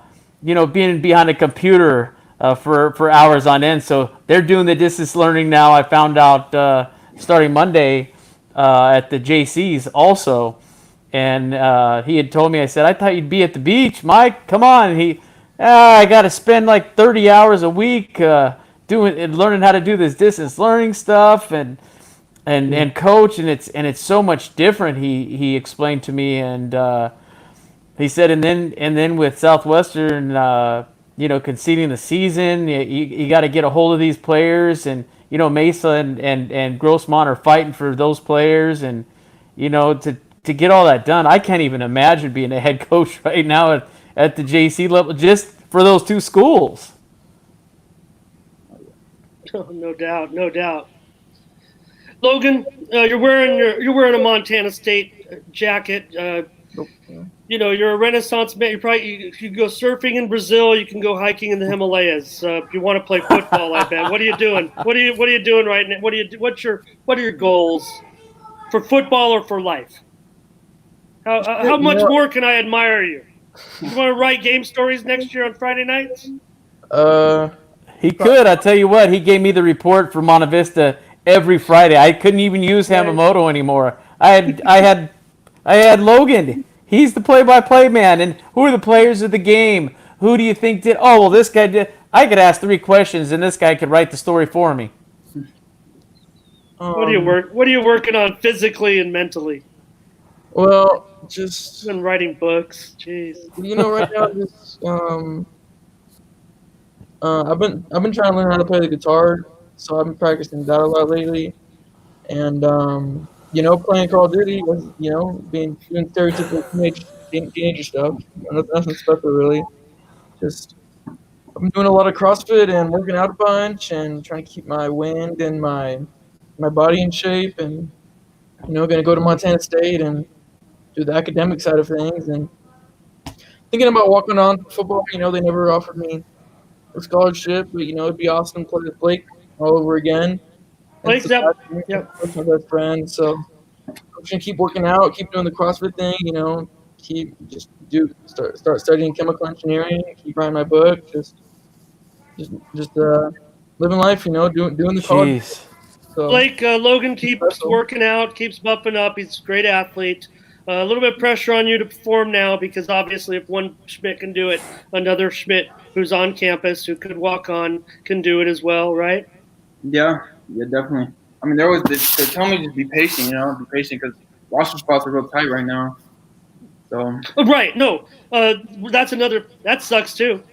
B: being behind a computer for hours on end. So they're doing the distance learning now. I found out starting Monday at the JCs also. And he had told me, I said, I thought you'd be at the beach, Mike. Come on. I got to spend like 30 hours a week learning how to do this distance learning stuff and coach, and it's so much different. He explained to me, and he said, and then with Southwestern, conceding the season, you got to get a hold of these players, and Mesa and Grossmont are fighting for those players, and to get all that done. I can't even imagine being a head coach right now at the JC level just for those two schools.
A: Oh, no doubt. Logan, you're wearing a Montana State jacket. You're a Renaissance man. You can go surfing in Brazil. You can go hiking in the Himalayas. If you want to play football, I bet. What are you doing? What are you doing right now? What are your goals for football or for life? How much more can I admire you? You want to write game stories next year on Friday nights?
B: He could. I tell you what, he gave me the report for Monte Vista every Friday. I couldn't even use Hamamoto anymore. I had Logan. He's the play-by-play man. And who are the players of the game? Who do you think did? Oh, well, this guy did. I could ask 3 questions, and this guy could write the story for me.
A: What are you working on physically and mentally?
C: Well, just
A: been writing books. Jeez.
C: Right now, just I've been trying to learn how to play the guitar, so I've been practicing that a lot lately, and playing Call of Duty, doing stereotypical teenager stuff. Nothing special really. Just I'm doing a lot of CrossFit and working out a bunch and trying to keep my wind and my body in shape, and gonna go to Montana State and do the academic side of things, and thinking about walking on football. They never offered me a scholarship, but it'd be awesome to play with Blake all over again.
A: Blake's up. Yep.
C: That's my best friend. So I'm just gonna keep working out, keep doing the CrossFit thing. Start studying chemical engineering, keep writing my book, just living life. Doing the college.
A: So, Blake, Logan keeps working out, keeps bumping up. He's a great athlete. A little bit of pressure on you to perform now because obviously if one Schmidt can do it, another Schmidt who's on campus who could walk on can do it as well, right?
D: Yeah, definitely. I mean, they tell me just be patient, be patient because roster spots are real tight right now. So.
A: Right. No, that sucks too.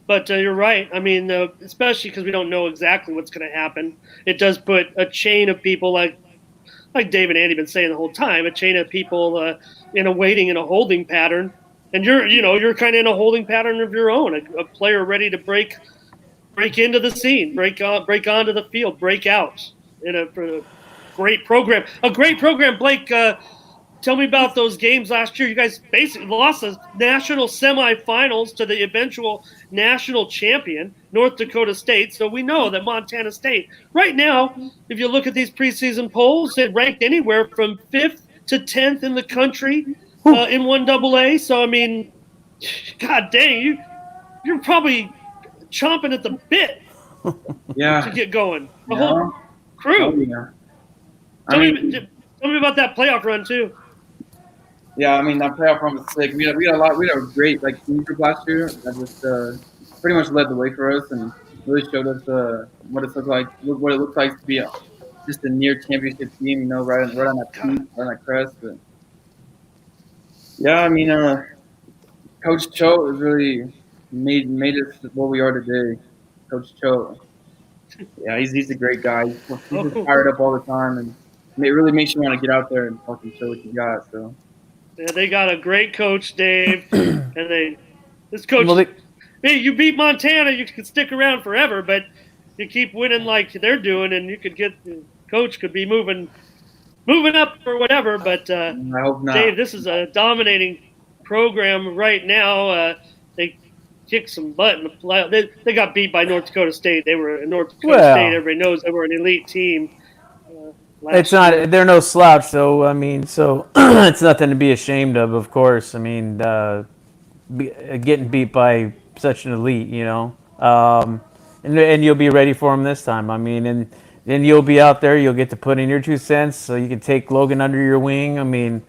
A: But you're right. I mean, especially because we don't know exactly what's going to happen. It does put a chain of people like like Dave and Andy been saying the whole time, a chain of people in a waiting in a holding pattern, and you're kind of in a holding pattern of your own, a player ready to break into the scene, break onto the field, break out for a great program. A great program, Blake. Tell me about those games last year. You guys basically lost the national semifinals to the eventual national champion, North Dakota State. So we know that Montana State, right now, if you look at these preseason polls, it ranked anywhere from 5th to 10th in the country in 1AA. So, I mean, God dang, you're probably chomping at the bit to get going. The whole crew.
D: Oh, yeah.
A: Tell me about that playoff run, too.
D: Yeah, I mean that playoff run was sick. We had a great team group last year that just pretty much led the way for us and really showed us what it looks like to be just a near championship team. Right on that peak, right on that crest. But yeah, I mean, Coach Cho has really made us what we are today. Coach Cho, yeah, he's a great guy. He's just fired up all the time, and it really makes you want to get out there and fucking show what you got. So.
A: Yeah, they got a great coach, Dave, and this coach. Hey, you beat Montana, you could stick around forever, but you keep winning like they're doing, and you could coach could be moving up or whatever. But
D: I hope not.
A: Dave, this is a dominating program right now. They kicked some butt in the playoff. They got beat by North Dakota State. They were in North Dakota State. Everybody knows they were an elite team.
B: It's not. They're no slouch, though. I mean, so it's nothing to be ashamed of course. I mean, getting beat by such an elite, and you'll be ready for them this time. I mean, and then you'll be out there. You'll get to put in your 2 cents, so you can take Logan under your wing. I mean,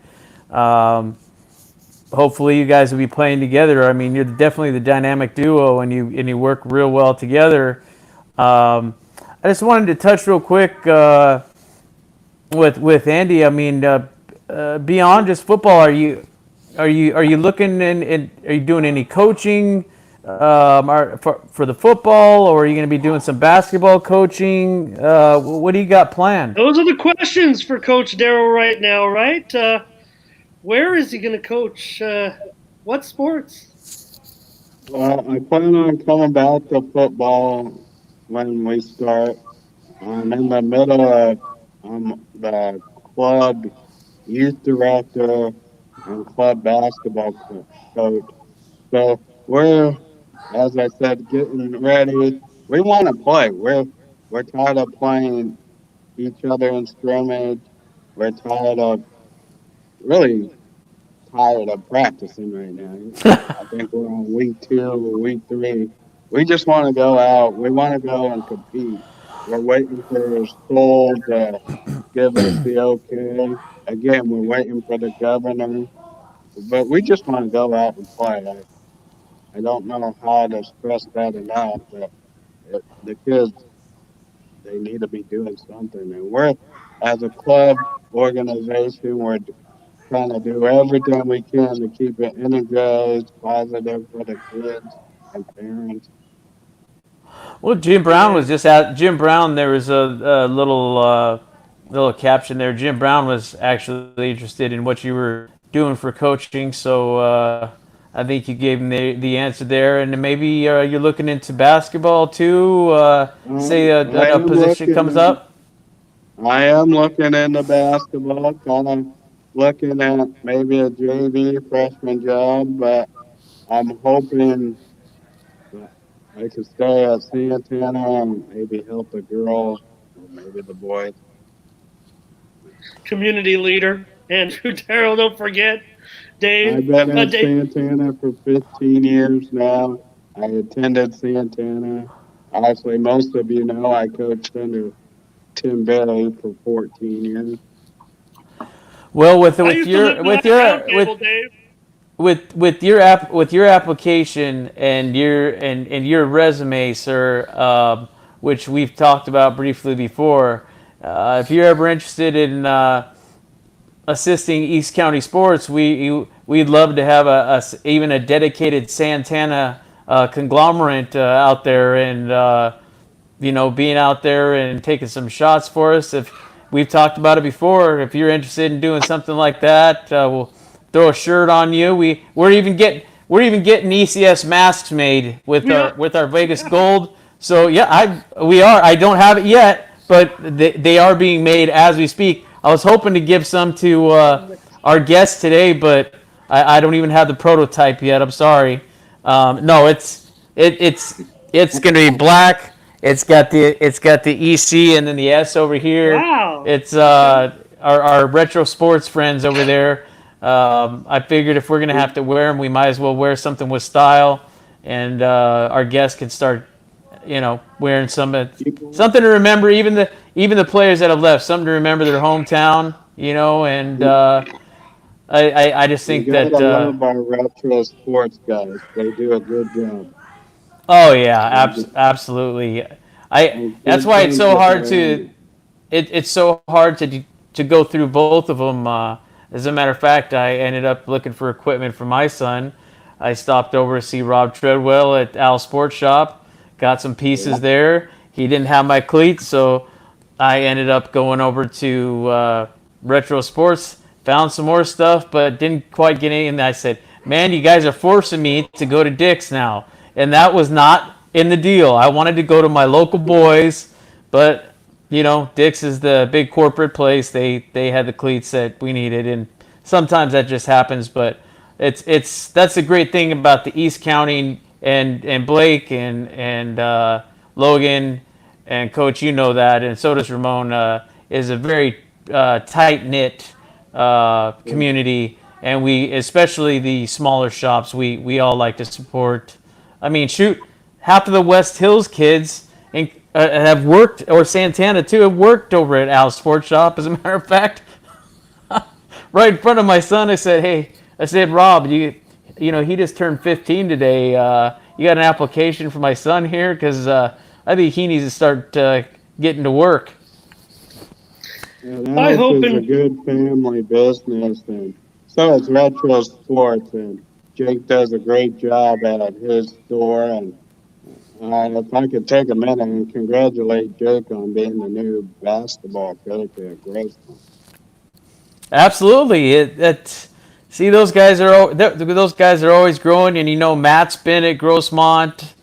B: hopefully you guys will be playing together. I mean, you're definitely the dynamic duo, and you work real well together. I just wanted to touch real quick. With Andy, I mean, beyond just football, are you looking and are you doing any coaching for the football, or are you going to be doing some basketball coaching? What do you got planned?
A: Those are the questions for Coach Darrell right now, right? Where is he going to coach? What sports?
E: Well, I plan on coming back to football when we start. I'm in the middle of the club youth director and club basketball coach. So we're, as I said, getting ready. We want to play. We're tired of playing each other in scrimmage. We're really tired of practicing right now. I think we're on week 2 or week 3. We just want to go out. We want to go and compete. We're waiting for school to give us the okay. Again, we're waiting for the governor. But we just want to go out and play. I don't know how to stress that enough, but the kids, they need to be doing something. And we're, as a club organization, we're trying to do everything we can to keep it energized, positive for the kids and parents.
B: Well, Jim Brown was just at Jim Brown. There was a little caption there. Jim Brown was actually interested in what you were doing for coaching, so I think you gave him the answer there. And maybe you're looking into basketball too. Say a position comes up.
E: I am looking into basketball, kind of looking at maybe a JV freshman job, but I'm hoping I could stay at Santana and maybe help the girls or maybe the boys.
A: Community leader, Andrew Darrell, don't forget. Dave.
E: I've been at Santana for 15 years now. I attended Santana. Actually, most of you know I coached under Tim Bailey for 14 years.
B: Well, with your application and your resume, sir, which we've talked about briefly before, if you're ever interested in assisting East County sports, we'd love to have even a dedicated Santana conglomerate out there, and being out there and taking some shots for us. we've talked about it before. If you're interested in doing something like that, we'll throw a shirt on you. We're even getting ECS masks made with
A: We are.
B: our Vegas Gold. So yeah, we are. I don't have it yet, but they are being made as we speak. I was hoping to give some to our guest today, but I don't even have the prototype yet. I'm sorry. No, it's going to be black. It's got the EC and then the S over here.
A: Wow.
B: It's our retro sports friends over there. I figured if we're going to have to wear them, we might as well wear something with style, and our guests can start, wearing something to remember. Even the players that have left, something to remember their hometown. And I just think
E: You
B: that.
E: gotta love our retro sports guys. They do a good job.
B: Oh yeah, absolutely. That's why it's so hard to. It's so hard to go through both of them. As a matter of fact, I ended up looking for equipment for my son. I stopped over to see Rob Treadwell at Al Sports Shop, got some pieces there. He didn't have my cleats, so I ended up going over to Retro Sports, found some more stuff, but didn't quite get any. And I said, "Man, you guys are forcing me to go to Dick's now," and that was not in the deal. I wanted to go to my local boys, but Dick's is the big corporate place. They had the cleats that we needed, and sometimes that just happens. But that's the great thing about the East County and Blake and Logan and Coach. That, and so does Ramon. Is a very tight knit community, and we, especially the smaller shops, we all like to support. I mean, shoot, half of the West Hills kids have worked, or Santana too, have worked over at Al's Sports Shop. As a matter of fact, right in front of my son, I said, Rob, he just turned 15 today. You got an application for my son here? Because I think he needs to start getting to work.
E: Yeah, Alex is a good family business, and so it's Retro Sports, and Jake does a great job at his store. And if I could take a minute and congratulate Jake on being the new basketball coach at Grossmont.
B: Absolutely. See, those guys are always growing, and Matt's been at Grossmont,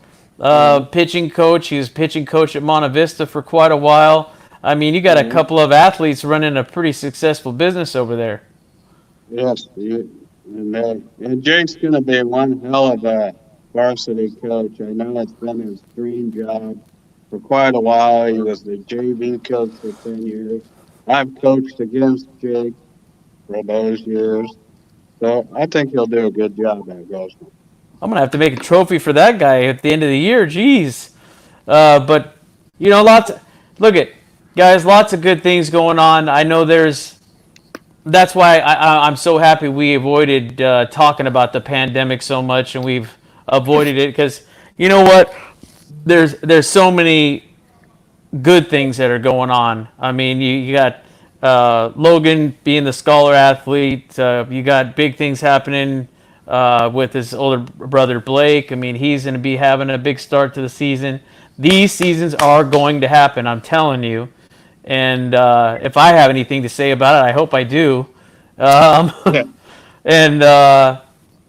B: pitching coach. He was pitching coach at Monte Vista for quite a while. I mean, you got a couple of athletes running a pretty successful business over there.
E: Yes, and Jake's going to be one hell of a varsity coach. I know it's been his dream job for quite a while. He was the JV coach for 10 years. I've coached against Jake for those years. So I think he'll do a good job at Grossmont.
B: I'm going to have to make a trophy for that guy at the end of the year. Jeez. But, lots of good things going on. I know that's why I'm so happy we avoided talking about the pandemic so much, and we've avoided it because you know what? There's so many good things that are going on. I mean, you got Logan being the scholar athlete. You got big things happening with his older brother Blake. I mean, he's going to be having a big start to the season. These seasons are going to happen, I'm telling you. And if I have anything to say about it, I hope I do. And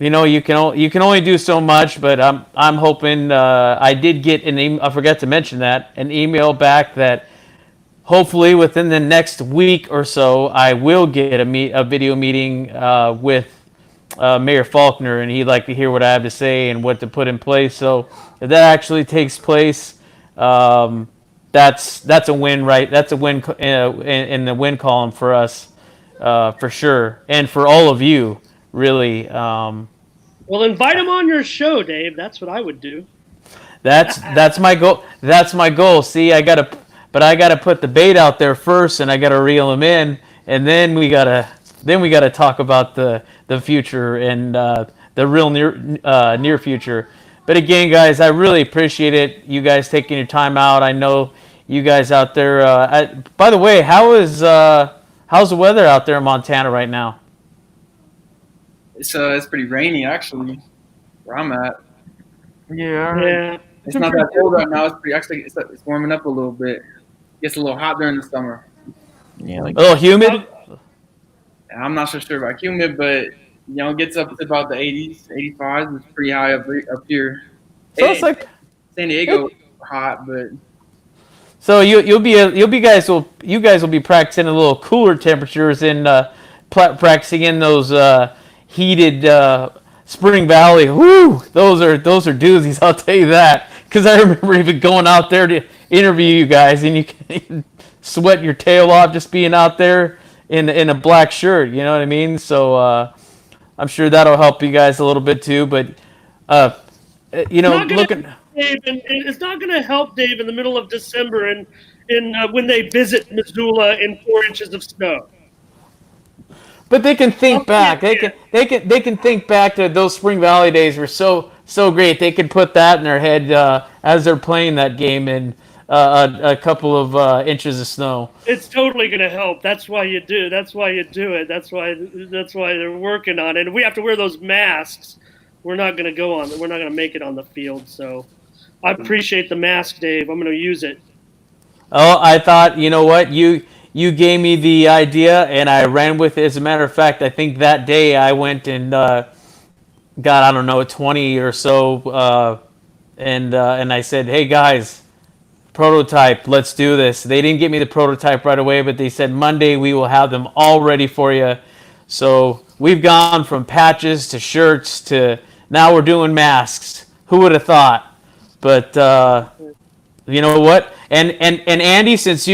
B: you can only do so much, but I'm hoping. I did get I forgot to mention that, an email back that hopefully within the next week or so I will get a video meeting with Mayor Faulkner, and he'd like to hear what I have to say and what to put in place. So if that actually takes place, that's a win, right? That's a win in the win column for us, for sure, and for all of you, really.
A: Well, invite him on your show, Dave. That's what I would do.
B: That's my goal. That's my goal. See, I gotta put the bait out there first, and I gotta reel him in, and then we gotta talk about the future and the real near future. But again, guys, I really appreciate it. You guys taking your time out. I know you guys out there. By the way, how's the weather out there in Montana right now?
D: It's pretty rainy actually, where I'm at.
A: Yeah.
D: It's not that cold right now. It's warming up a little bit. Gets a little hot during the summer.
C: Yeah, like
B: A little humid.
D: I'm not so sure about humid, but it gets up to about the 80s, 85. It's pretty high up here.
B: So it's like
D: San Diego hot, but
B: so you guys will be practicing a little cooler temperatures in practicing in those heated Spring Valley. Woo! Those are doozies. I'll tell you that, because I remember even going out there to interview you guys, and you can sweat your tail off just being out there in a black shirt. You know what I mean? So I'm sure that'll help you guys a little bit too. But looking.
A: Dave, and it's not going to help Dave in the middle of December and when they visit Missoula in 4 inches of snow.
B: But they can think back. They can think back to those Spring Valley days were so great. They can put that in their head as they're playing that game in a couple of inches of snow.
A: It's totally going to help. That's why you do. That's why you do it. That's why they're working on it. And we have to wear those masks. We're not going to go on. We're not going to make it on the field. So I appreciate the mask, Dave. I'm going to use it.
B: Oh, I thought, you know what, you gave me the idea and I ran with it. As a matter of fact, I think that day I went and got, I don't know, 20 or so, and I said, hey guys, prototype, let's do this. They didn't get me the prototype right away, but they said Monday we will have them all ready for you. So we've gone from patches to shirts to now we're doing masks. Who would have thought? But you know what? And Andy, since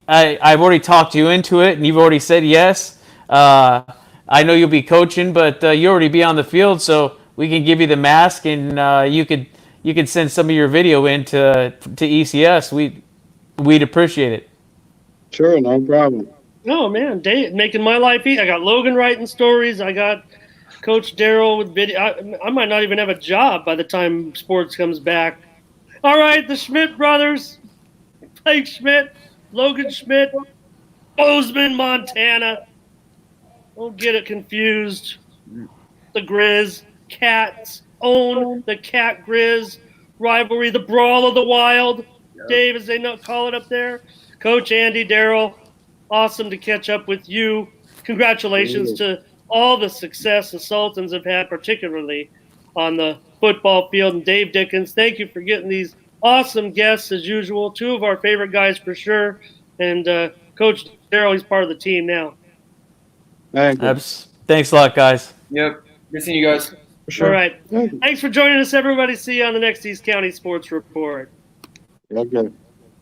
B: I've already talked you into it, and you've already said yes. I know you'll be coaching, but you already be on the field, so we can give you the mask, and you could send some of your video in to ECS. We'd appreciate it.
E: Sure, no problem.
A: Oh man, Dave making my life easy. I got Logan writing stories. I got Coach Darrell with video. I might not even have a job by the time sports comes back. All right, the Schmidt brothers, Blake Schmidt, Logan Schmidt, Bozeman, Montana. Don't get it confused. The Grizz, Cats own the Cat Grizz rivalry, the Brawl of the Wild. Dave, as they call it up there. Coach Andy, Darrell, awesome to catch up with you. Congratulations to all the success the Sultans have had, particularly on the football field. And Dave Dickens, thank you for getting these awesome guests as usual. Two of our favorite guys for sure. And Coach Darrell, he's part of the team now.
E: Thank you.
B: Thanks a lot, guys.
D: Yep. Good seeing you guys.
C: for sure.
A: All right. Thanks for joining us, everybody. See you on the next East County Sports Report.
E: Okay.